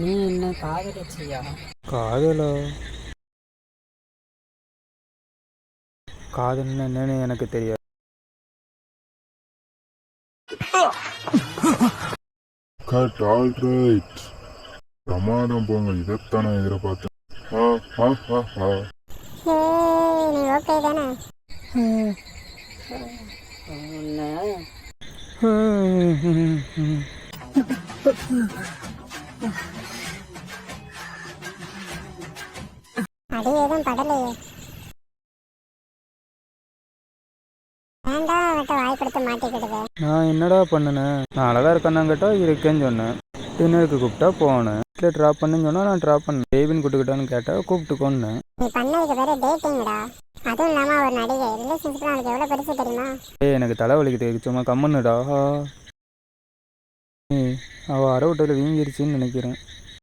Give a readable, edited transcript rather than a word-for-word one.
நீ என்ன காதலிச்சியா? காதலா? காதல்னா என்னன்னு எனக்கு தெரியாது. Cut all right. பிரமாதம் போங்க, இதைத்தான் நான் எதிர்பார்த்தேன். நீ ஓகே தானே? உன்னை அடி எதுவும் படலையே. வேண்டாம் அவட்ட வாய் கொடுத்து மாட்டிக்கிடுது. நான் என்னடா பண்ணினேன்? நான் அழகா இருக்கேன்னு கேட்டால் இருக்கேன்னு சொன்னேன். டின்னருக்கு கூப்பிட்டா போனேன். வீட்டில் ட்ராப் பண்ணுன்னு சொன்னால் நான் ட்ராப் பண்ணேன். பேபின்னு கூப்பிட்டுக்கிட்டான்னு கேட்டால் கூப்பிட்டுக்கோன்னேன். நீ பண்ணதுக்கு பேரு டேட்டிங்டா. அதுவும் இல்லாமல் ஒரு நடிகை. ரிலேஷன்ஷிப் அவனுக்கு எவ்வளோ பெருசு தெரியுமா? எனக்கு தலைவலிக்குது, சும்மா கம்முன்னுடா. அவள் அரை விட்டதில் வீங்கிருச்சுன்னு நினைக்கிறேன்.